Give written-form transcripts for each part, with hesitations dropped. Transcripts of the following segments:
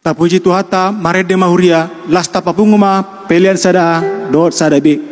tapuji tuhata marede mahuria lasta papunguma pelian sada dot sada be.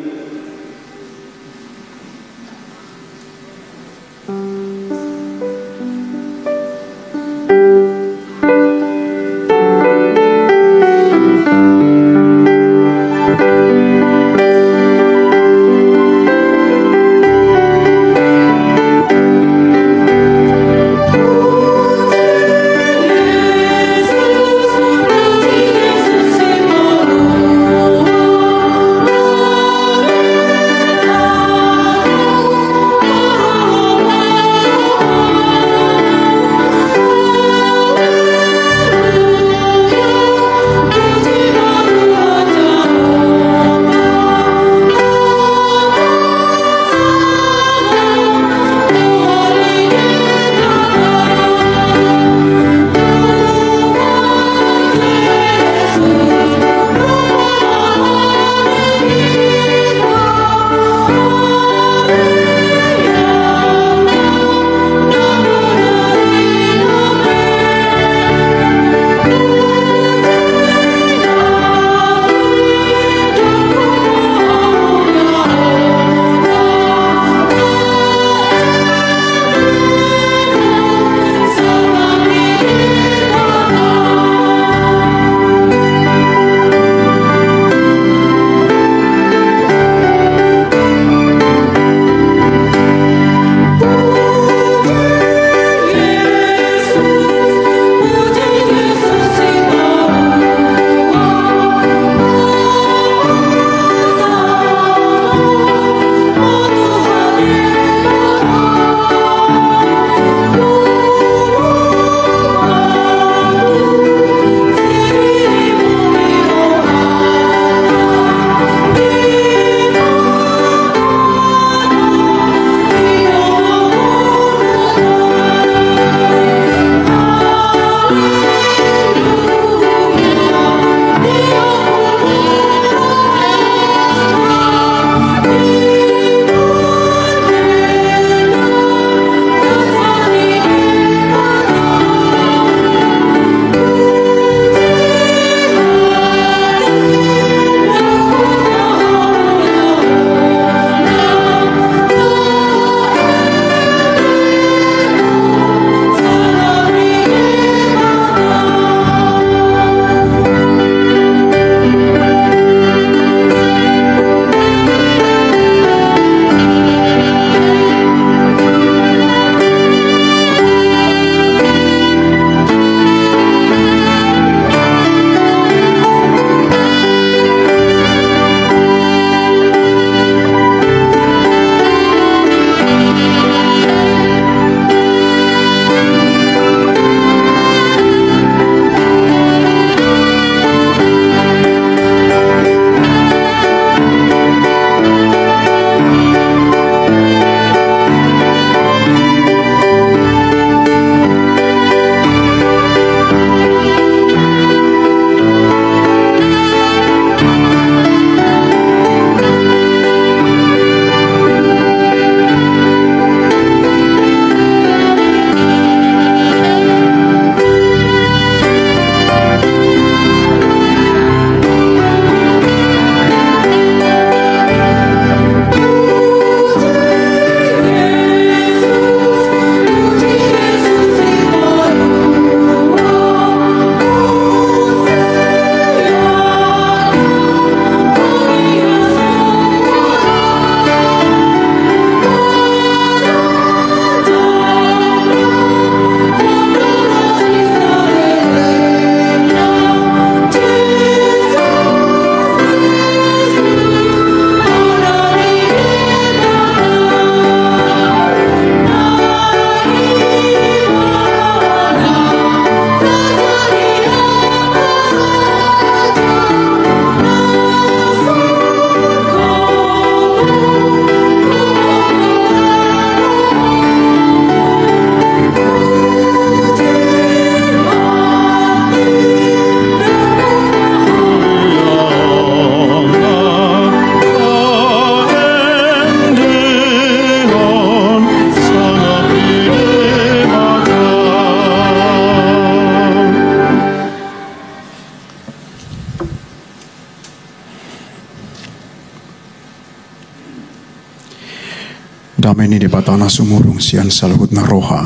damai ni di batana sumurung sian saluhut na roha.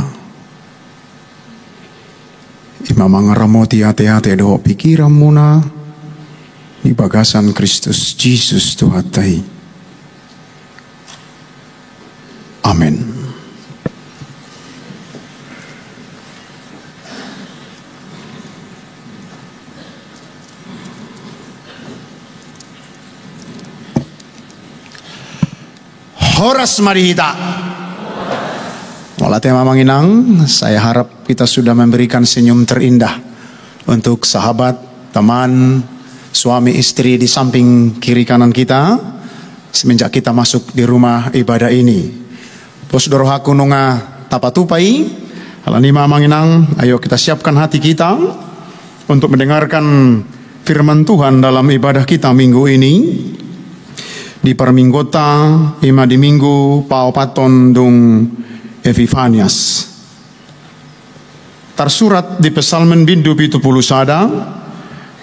Ima mangaramoti ate-ate doho pikiran muna di bagasan Kristus Jesus Tuhan tai. Amin. Horas marihita. Wala tema manginang, saya harap kita sudah memberikan senyum terindah untuk sahabat, teman, suami istri di samping kiri kanan kita semenjak kita masuk di rumah ibadah ini. Pos dorohaku nunga tapatupai, halanima manginang, ayo kita siapkan hati kita untuk mendengarkan firman Tuhan dalam ibadah kita minggu ini. Di perminggota ima di minggu paopaton dung Epifanias. Tersurat di Pesalmen bindu 70 sada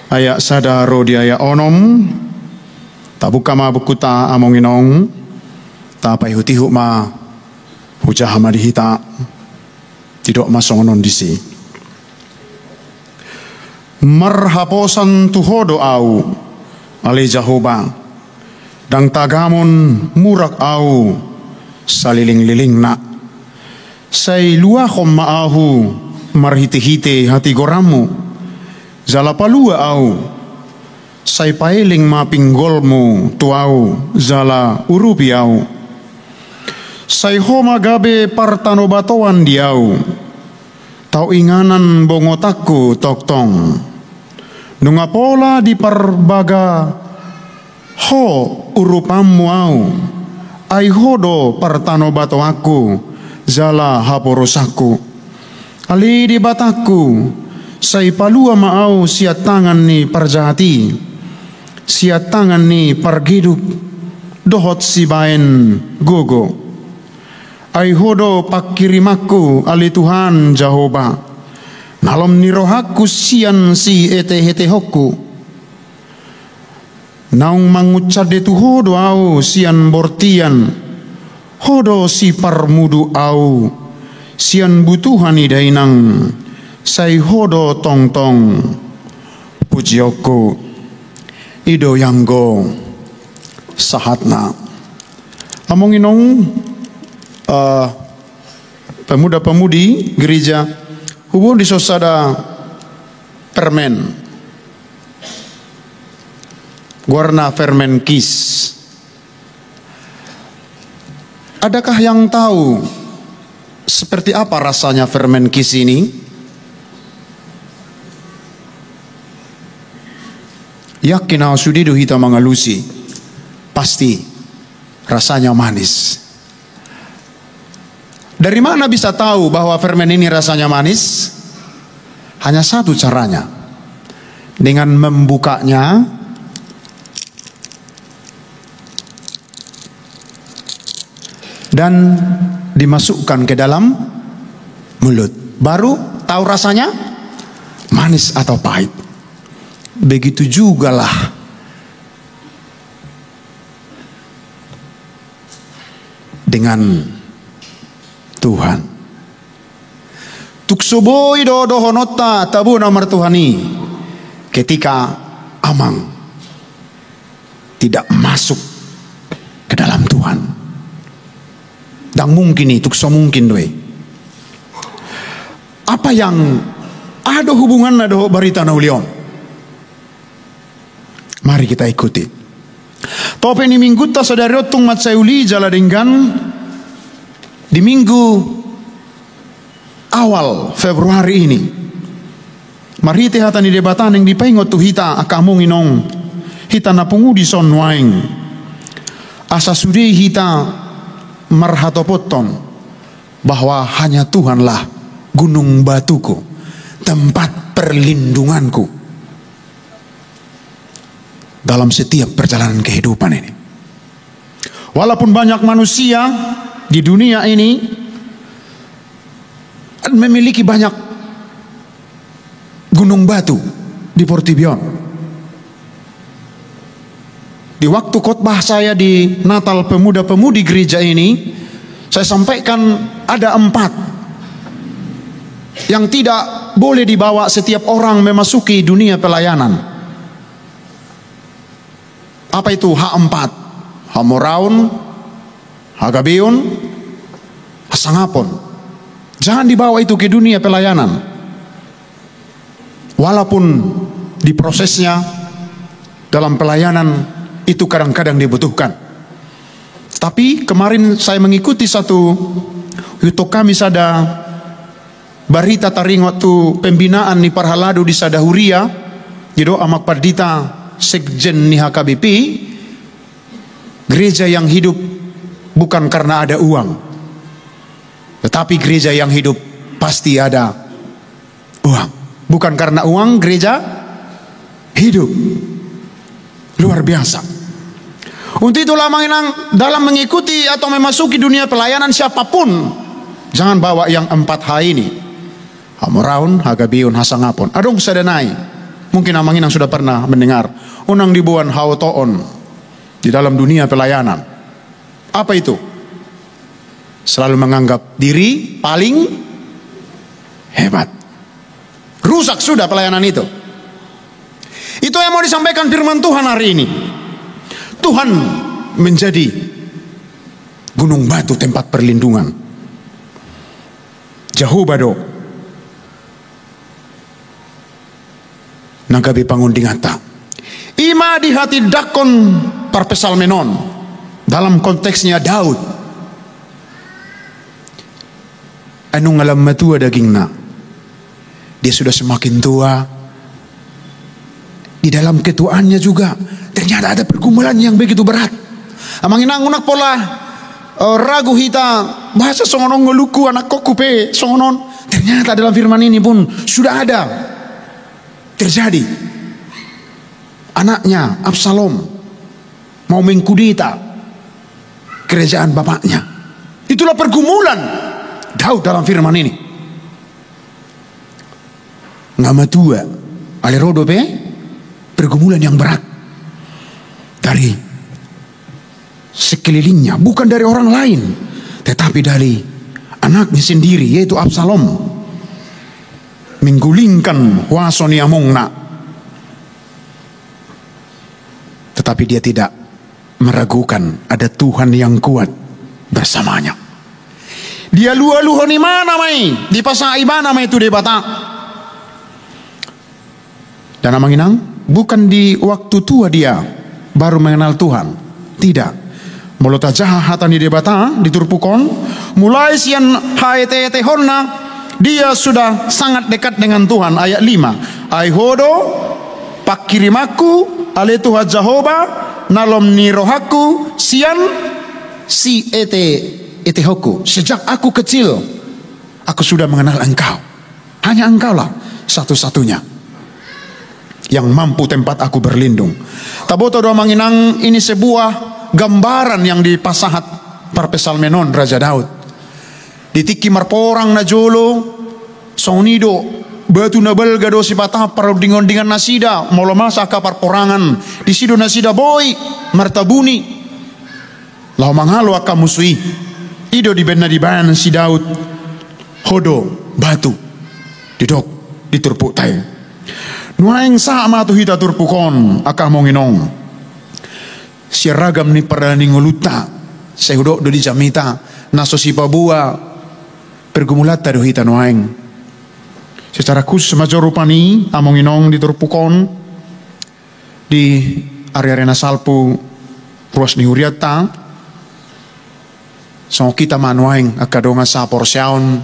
ayat sada rodi ayat onom tabuka ma bukuta amonginong tapai hutihu ma hujah ma dihita tidak masongonon disi. Marhaposan tuhodo au ale Jehovah dang tagamon murak au saliling-liling na say luakom maahu marhite-hite hati goramu zala palua au say pailing mapinggolmu tuau zala urupi au say homa gabe partano batoan diau tau inganan bongotaku toktong nunga pola di parbaga ho urupamu au ai hodo partano bato aku zala haporosaku ali di bataku sai palua maau siat tangan ni parjahati siat tangan ni pargidup dohot si baen gogo ai hodo pakirimaku ali Tuhan Jehovah nalom ni rohaku sian si ete-hete hoku naung mangucade tu hodo au sian bortian hodo si parmudu au sian butuhani dainang sai hodo tong-tong pujioko ido yanggo sahatna amonginong pemuda-pemudi gereja hubung di sosada permen warna fermen kis. Adakah yang tahu seperti apa rasanya fermen kis ini? Yakin au sudidu hita mangalusi, pasti rasanya manis. Dari mana bisa tahu bahwa fermen ini rasanya manis? Hanya satu caranya, dengan membukanya dan dimasukkan ke dalam mulut, baru tahu rasanya manis atau pahit. Begitu jugalah dengan Tuhan. Tuksoboi do honota tabu nomor Tuhani ketika amang tidak masuk ke dalam Tuhan. Dan mungkin itu mungkin doy. Apa yang ada hubungan ada barita naulion? Mari kita ikuti. Tope ni minggu ta saudara tung mat sayuli jala dengan di minggu awal Februari ini. Mari te hata ni debatan yang dipaingot tu hita akamong inong hita napungudi son waing asa sudi hita marhatopoton bahwa hanya Tuhanlah gunung batuku, tempat perlindunganku dalam setiap perjalanan kehidupan ini. Walaupun banyak manusia di dunia ini memiliki banyak gunung batu di Portibion. Di waktu khotbah saya di Natal pemuda-pemudi gereja ini, Saya sampaikan ada 4 yang tidak boleh dibawa setiap orang memasuki dunia pelayanan. Apa itu H4? Hamoraun, Hagabeon, Hasangapon. Jangan dibawa itu ke dunia pelayanan. Walaupun di prosesnya dalam pelayanan itu kadang-kadang dibutuhkan. Tapi kemarin saya mengikuti satu yuto kami sada barita taringot tu pembinaan ni parhaladu di Sadahuria jido amak pardita sekjen ni HKBP. Gereja yang hidup bukan karena ada uang, tetapi gereja yang hidup pasti ada uang. Bukan karena uang gereja hidup. Luar biasa. Untuk itulah mengenang dalam mengikuti atau memasuki dunia pelayanan siapapun, jangan bawa yang 4 H ini. Hamoraun, Hagabeon, Hasangapon. Adong sadanai. Mungkin amanginang sudah pernah mendengar. Unang dibuan hautoon di dalam dunia pelayanan. Apa itu? Selalu menganggap diri paling hebat. Rusak sudah pelayanan itu. Itu yang mau disampaikan firman Tuhan hari ini. Tuhan menjadi gunung batu tempat perlindungan. Jahubado nagabi pangundingata. Ima di hati dakon parpesalmenon. Dalam konteksnya Daud. Anu ngalam matua dagingna. Dia sudah semakin tua. Di dalam ketuaannya juga ternyata ada pergumulan yang begitu berat. Amanginang unak pola ragu hita bahasa songonon ngeluku anak kokupe songonon. Ternyata dalam firman ini pun sudah ada terjadi. Anaknya Absalom mau mengkudeta kerajaan bapaknya. Itulah pergumulan Daud dalam firman ini. Ngamatua alerodo pe pergumulan yang berat dari sekelilingnya, bukan dari orang lain, tetapi dari anaknya sendiri, yaitu Absalom. Menggulingkan wasoni amongna, tetapi dia tidak meragukan ada Tuhan yang kuat bersamanya. Dia luha-luha ni mana mai di pasai mana mai itu debata. Dan amanginang bukan di waktu tua dia baru mengenal Tuhan. Tidak. Molota jaha hatan di debata diturpukon. Mulai sian haete honna dia sudah sangat dekat dengan Tuhan. Ayat 5. Aihodo pakirimaku ale Tuhan Jehovah nalom ni rohaku sian si ete hoku. Sejak aku kecil aku sudah mengenal engkau. Hanya engkaulah satu-satunya yang mampu tempat aku berlindung. Taboto doa manginang ini sebuah gambaran yang dipasahat parpesalmenon Raja Daud. Ditiki marporang na jolo sonido batu na belga do sipata parodingon dengan nasida molo masa ka parporangan di sido nasida boy martabuni lau mangalo aka musui ido di benna di bayan si Daud hodo batu didok diturpuk tayo. Nuaing sama tu hita turpukon akah monginong siaragam ni parani nguluta sehudok do di jamita naso si pabua pergumulata do hita nuaing secara khusus major rupani amonginong di turpukon di area salpu ruas ni huriata so kita manuaing akadonga sa porsyaon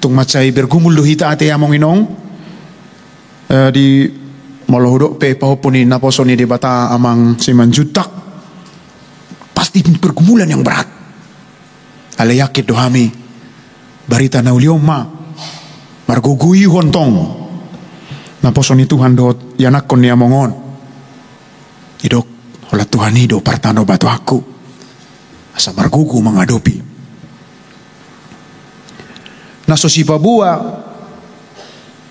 tung macai bergumul do hita ate amonginong di malohudok pe pahopuni naposoni di bata amang simanjutak pasti pergumulan yang berat. Ale yakit dohami barita naulioma margugui hontong naposoni Tuhan dot yanakon ni amongon idok hola Tuhan ido partano batu aku asa margugu mengadopi naso si pabua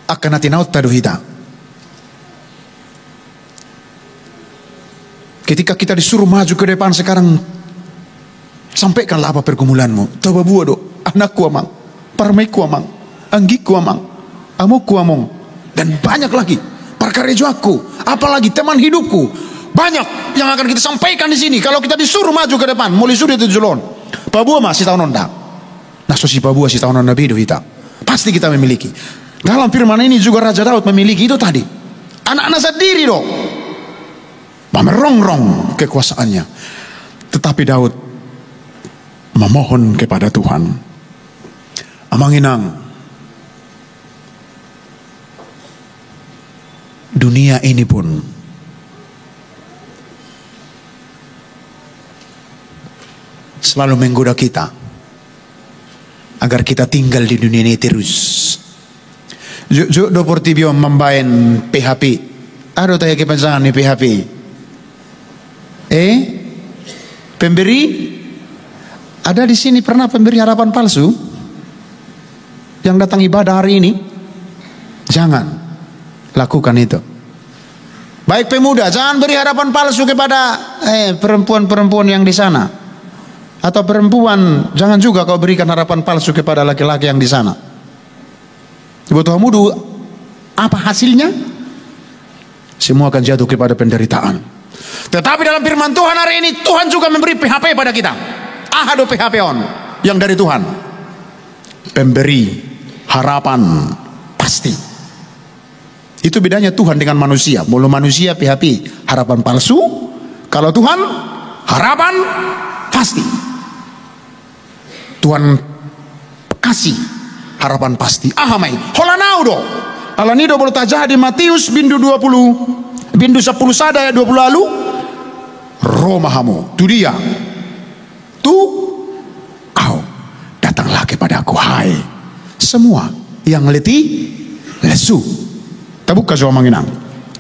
akan natinaut taduhita. Ketika kita disuruh maju ke depan sekarang, Sampaikanlah apa pergumulanmu. Tawa buah do, anakku amang, parmaiku amang, anggiku amang, amokku among, dan banyak lagi. Parkarejo aku, apalagi teman hidupku. Banyak yang akan kita sampaikan di sini. Kalau kita disuruh maju ke depan, mulai sudah itu julon. Pabua masih tahun nonda. Nah, si Pabua si tahun nonda bidu kita. Pasti kita memiliki. Dalam firman ini juga Raja Daud memiliki itu tadi. Anak-anak sendiri do, merongrong kekuasaannya. Tetapi Daud memohon kepada Tuhan. Amanginang, dunia ini pun selalu menggoda kita agar kita tinggal di dunia ini terus. Do portibio membain PHP. Ada tanya kepanjangan nih PHP. Pemberi? Ada di sini pernah pemberi harapan palsu yang datang ibadah hari ini? Jangan lakukan itu. Baik pemuda, jangan beri harapan palsu kepada perempuan-perempuan yang di sana. Atau perempuan, jangan juga kau berikan harapan palsu kepada laki-laki yang di sana. Buat mudu, apa hasilnya? Semua akan jatuh kepada penderitaan. Tetapi dalam firman Tuhan hari ini, Tuhan juga memberi PHP pada kita. Ahado PHP on yang dari Tuhan. Pemberi harapan pasti. Itu bedanya Tuhan dengan manusia. Mulu manusia PHP harapan palsu, kalau Tuhan harapan pasti. Tuhan kasih harapan pasti. Ahamai holanaudo alanido boleh tajah di Matius bindu 10 sada ayat 20 lalu. Romahamu tu dia tu kau datanglah kepadaku hai semua yang letih lesu. Tabuka jauh manginang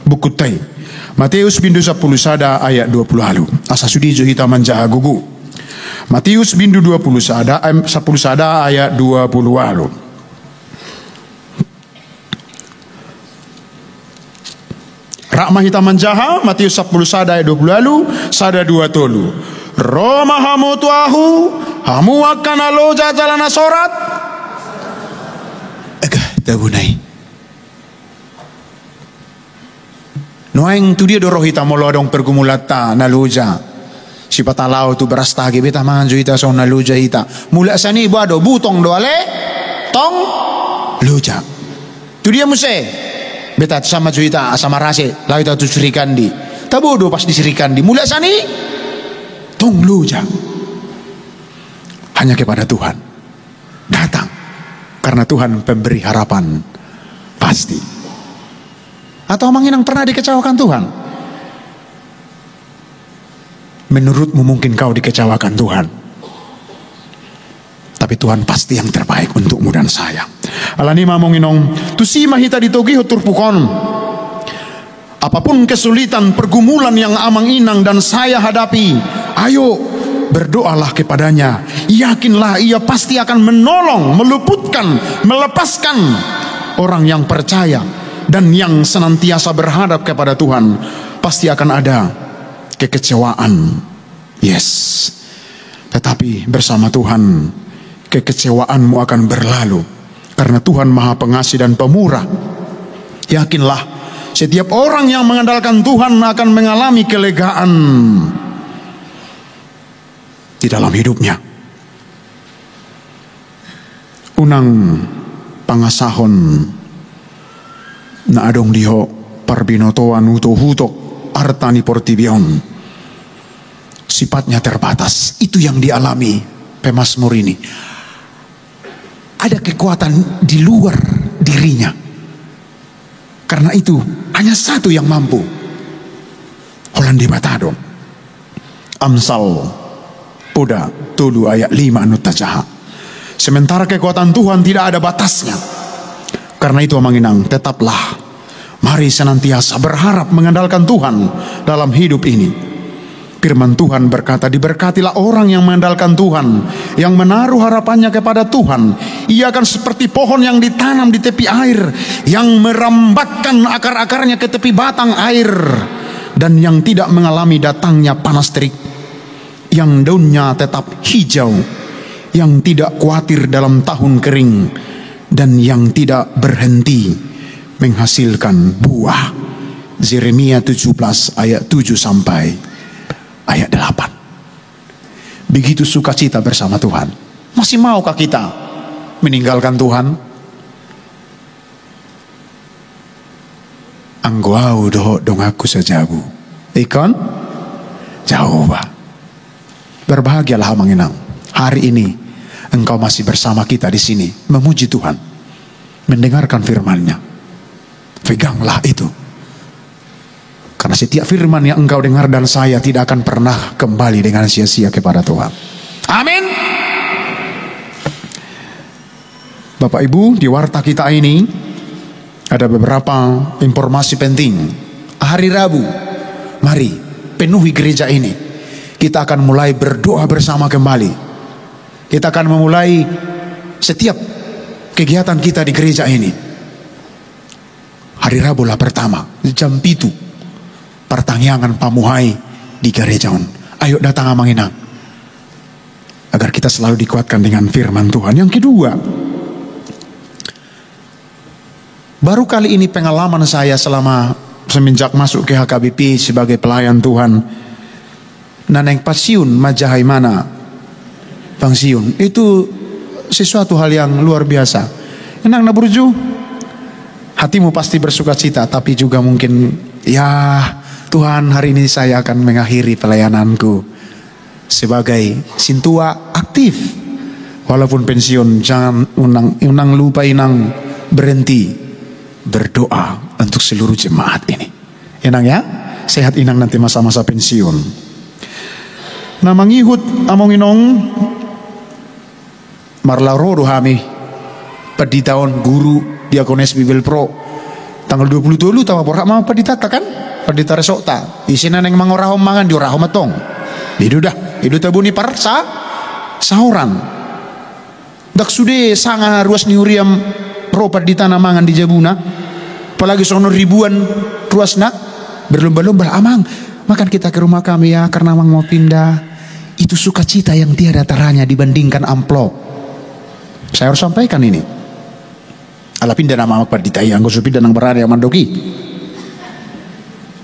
buku tay Matius bindu 10 sada ayat 20 lalu. Asa sudi jo hita manjaha gugu. Matius bindu 10 sada ayat 20 lalu. Rakmah hita manjaha Matius 10 sada ayat 20 lalu sada 2 tolu. Roma hamu tuahu hamu akan aloja jalana sorat. Agak tabunai. Noeng tu dia doroh hita molodong pergumulata naluja. Si patalau tu berastagi beta manju hita so naluja hita. Mula sani buado butong doale tong luja. Tu dia muse. Beta sama juita sama rase lalu tu surikan di. Tabodo pas disirikan di. Mula sani tong luja. Hanya kepada Tuhan datang karena Tuhan pemberi harapan pasti. Atau manginang pernah dikecewakan Tuhan? Menurutmu mungkin kau dikecewakan Tuhan, tapi Tuhan pasti yang terbaik untukmu dan saya. Alanima monginong tusima hita ditogi turpukon. Apapun kesulitan pergumulan yang amang inang dan saya hadapi, ayo berdoalah kepadanya. Yakinlah ia pasti akan menolong, meluputkan, melepaskan orang yang percaya dan yang senantiasa berhadap kepada Tuhan. Pasti akan ada kekecewaan, yes, tetapi bersama Tuhan kekecewaanmu akan berlalu karena Tuhan Maha Pengasih dan Pemurah. Yakinlah setiap orang yang mengandalkan Tuhan akan mengalami kelegaan di dalam hidupnya. Unang pangasahon na adong diho parbinotoan uto-hutok artani portibion. Sifatnya terbatas. Itu yang dialami pemazmur ini. Ada kekuatan di luar dirinya. Karena itu hanya satu yang mampu. Holandi batado. Amsal Poda Tulu ayat 5 nutajaha. Sementara kekuatan Tuhan tidak ada batasnya. Karena itu manginang, tetaplah mari senantiasa berharap mengandalkan Tuhan dalam hidup ini. Firman Tuhan berkata, diberkatilah orang yang mengandalkan Tuhan, yang menaruh harapannya kepada Tuhan. Ia akan seperti pohon yang ditanam di tepi air, yang merambatkan akar-akarnya ke tepi batang air, dan yang tidak mengalami datangnya panas terik. yang daunnya tetap hijau, yang tidak khawatir dalam tahun kering, dan yang tidak berhenti menghasilkan buah. Yeremia 17 ayat 7 sampai ayat 8. Begitu sukacita bersama Tuhan. Masih maukah kita meninggalkan Tuhan? Anggau doh dong aku sajabu. Ikon jauh bah. Berbahagialah Manginang. Hari ini engkau masih bersama kita di sini, memuji Tuhan, mendengarkan firman-Nya. Peganglah itu. Karena setiap firman yang engkau dengar dan saya tidak akan pernah kembali dengan sia-sia kepada Tuhan. Amin. Bapak Ibu, di warta kita ini ada beberapa informasi penting. Hari Rabu, mari penuhi gereja ini. Kita akan mulai berdoa bersama kembali. Kita akan memulai setiap kegiatan kita di gereja ini. Hari Rabu lah pertama, jam 7. Pertangyangan pamuhai di gereja. Ayo datang Manginang, agar kita selalu dikuatkan dengan firman Tuhan. Yang kedua, baru kali ini pengalaman saya selama semenjak masuk ke HKBP sebagai pelayan Tuhan. Naneng pasiun majahai mana pangsiun, itu sesuatu hal yang luar biasa. Enang naburju, hatimu pasti bersuka cita, tapi juga mungkin ya Tuhan, hari ini saya akan mengakhiri pelayananku sebagai sintua aktif. Walaupun pensiun, jangan unang lupa inang berhenti berdoa untuk seluruh jemaat ini. Inang ya, sehat inang nanti masa-masa pensiun. Nah mangihut amonginong marlaro dohami pedi tahun guru Diakones Bible Pro tanggal 20 dulu tawa porak mau peditata kan? Pedita resokta isina neng mangorahom mangan diorahom matong itu dah itu tabuni parsa sauran dak sude sangat ruas niuriam pro pedita namangan di Jabuna, apalagi sono ribuan ruas nak berlomba-lomba amang makan kita ke rumah kami ya karena mang mau pindah. Itu sukacita yang tiada taranya dibandingkan amplop. Saya harus sampaikan ini. Ala pindah nama pedita yang gue pindah nang berada yang mandoki.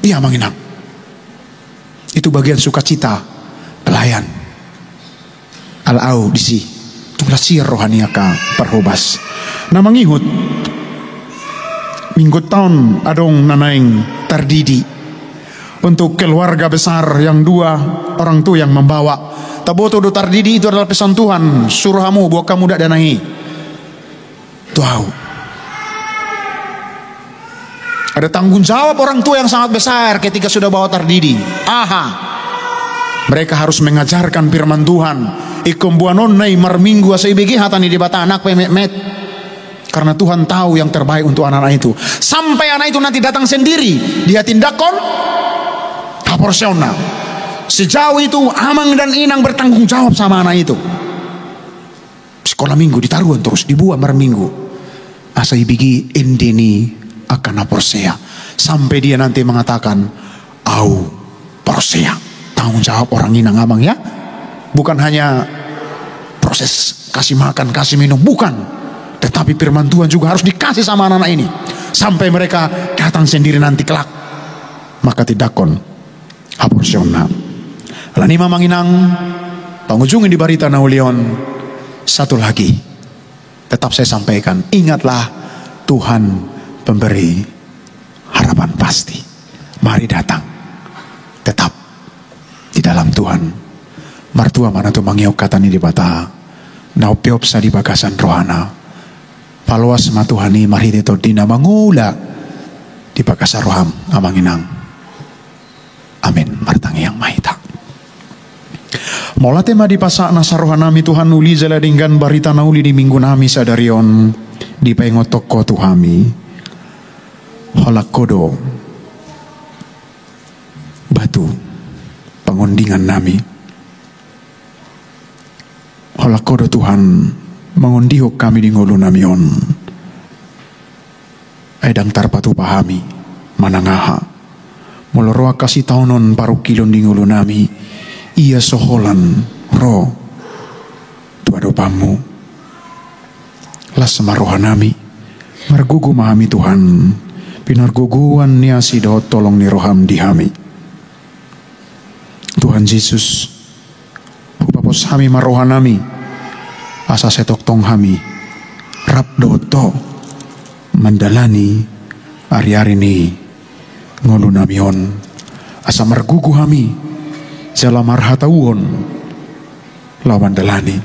Iya Manginang. Itu bagian sukacita pelayan. Al-au disi tulasir rohania ka perhobas. Nah mangihut minggu tahun adong nanaing terdidi untuk keluarga besar yang dua orang tua yang membawa. Taboto do terdidi itu adalah pesan Tuhan. Suruh kamu buat kamu dak danai. Tuau. Ada tanggung jawab orang tua yang sangat besar ketika sudah bawa terdidi. Mereka harus mengajarkan firman Tuhan. Ikom buanon nai marminggu asa ibigi hatani di bata anak pemet. Karena Tuhan tahu yang terbaik untuk anak-anak itu. Sampai anak itu nanti datang sendiri, dia tindakon proporsional. Sejauh itu amang dan inang bertanggung jawab sama anak itu. Sekolah minggu ditaruhan terus dibuat marminggu. Asa ibigi endeni akan aporsea sampai dia nanti mengatakan au porsea. Tanggung jawab orang inang amang ya, bukan hanya proses kasih makan kasih minum, bukan, tetapi firman Tuhan juga harus dikasih sama anak-anak ini sampai mereka datang sendiri nanti kelak. Maka tidakon aporsional. Lani Manginang pengujungin di Barita Naulion. Satu lagi tetap saya sampaikan, ingatlah Tuhan pemberi harapan pasti. Mari datang tetap di dalam Tuhan. Martua mana tu mangiok katani di bata naupiop sa di bagasan rohana paluas matuhani mari dito dina mangula di bagasan roham Amanginang. Amin. Martangi yang mahita mola tema di pasak nasa rohanami Tuhan uli jaladinggan barita nauli di minggu nami sadarion di pengotok ko tuhami holak kodo batu pengundingan nami holak kodo Tuhan mengundihok kami di ngulu namion edang tarpatu pahami manangaha moloroa kasih taunon paru kilon di ngulu nami ia soholan ro tuadopamu las marohanami margugu mahami Tuhan pinarguguan niasi do tolong ni roham dihami Tuhan Yesus hupapos hami marohanami asa setok tong hami rap doto mandalani ari-ari ni ngolu namion asa margugu hami jala marhatauon lawan dalani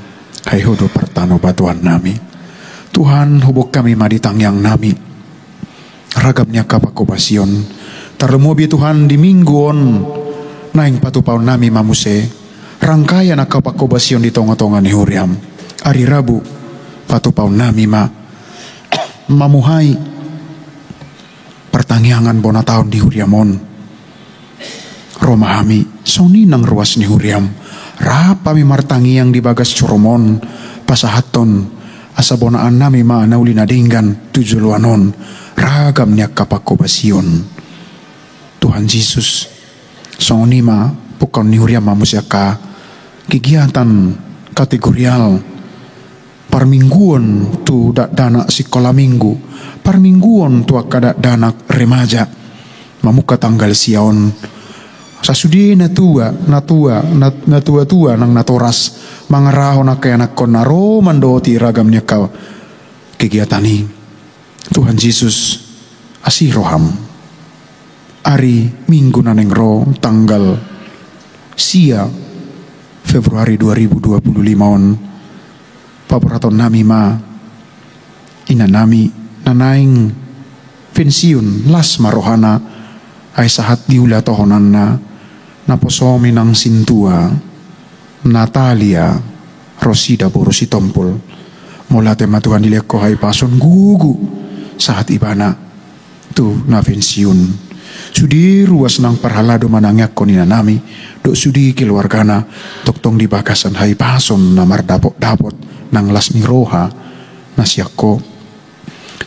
hai hodo pertano batuan nami Tuhan hubuk kami maditang yang nami ragapnya kapakobasion tarlemobi Tuhan di mingguon naing patupaw nami mamuse rangkaian kapakobasion di tonga-tonga ni huriam hari Rabu patupaw nami mamuhai pertangyangan bona tahun di huriamon Romahami soni nang ruas ni huriam rapami martangiang di bagas coromon pasahaton asa bonaan nami nauli nadinggan tujuluanon ragam niak kapakobasion Tuhan Yesus soni pukon ni huriam mamusyaka kegiatan kategorial parmingguon tu dak dana sekolah minggu parmingguon tu kada dana remaja mamuka tanggal siaon sasudi natua nang natoras mangaraho na kaya nakonaro mandoti ragamnya kau kegiatan ini Tuhan Yesus asiroham hari minggu naneng ro tanggal sia Februari 2025 on paparaton nami ina nami nanaing pensiun las marohana ay sahat diula tohonan naposomi ng sintua Natalia Rosida Borosi Tompol mula tema Tuhan dileko hay pason gugu saat ibana tu na pensiun sudi ruas nang parhalado manangyak ko nami do sudi keluargana toktong di bakasan hay pason na mardapot-dapot nang las ni roha nasyako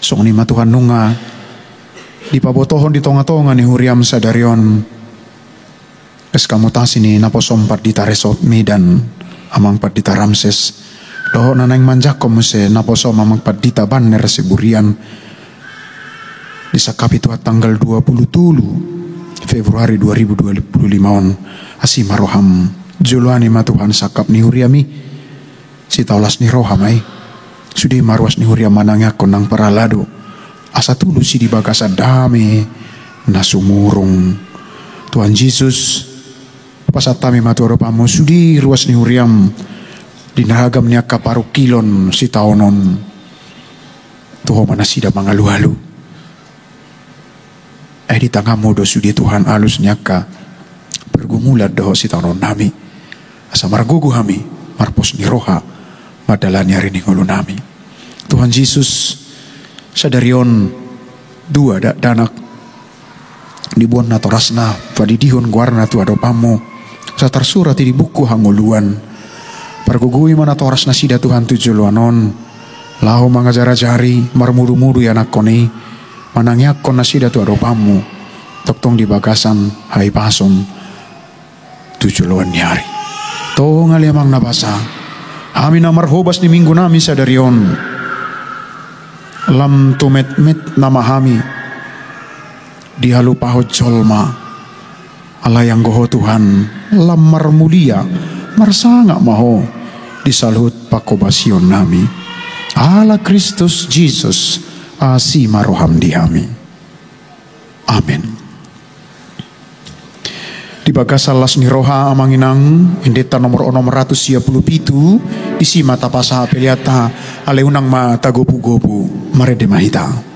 song ni matuhan nunga di pabotohon di tonga-tonga ni huriam sadarion eskamutasi ni naposompat di taresot Medan amang padita Ramses doho nanang manjakom se naposom amang padita Banner Seburian di sakapitwa tanggal 27 Februari 2025 on asimaroham juluani matuhan sakap ni huriami si taulas ni rohamai sudi marwas ni huriam manangakon nang paralado asa tulu si di bagasa dame nasumurung Tuhan Yesus pasatami maturo pamo sudi ruas ni huriam dinahagam niya kaparukilon si taonon tuho manasida mga luhalu ay di tangamu do sudi Tuhan alus niya ka pergumulad do si taonon nami asa margugu hami marpos ni roha madala niya rin ngulo nami Tuhan Yesus sadarion dua danak dibuon na torasna padidihon guarna tu adopamo sa tersurat di buku hanguluan pargugui mana toras na sida Tuhan tujuluanon laho mga jara-jari marmuru-muru yanak koni manangyak kon na sida tu adopamo toktong di bagasan hay pason tujuluan nyari toh ngaliamang nabasa amin na marhobas ni minggu nami sadarion lam tumet-met namahami di halupahod solma ala yang goho Tuhan lam marmulia marsanga maho di salhut pakobasyon nami ala Kristus Jesus asi maroham dihami amen di bagasalas ni roha amanginang indeta nomor 677 di simata pasaha peliata aleunang ma tagopu-gopu marede mahita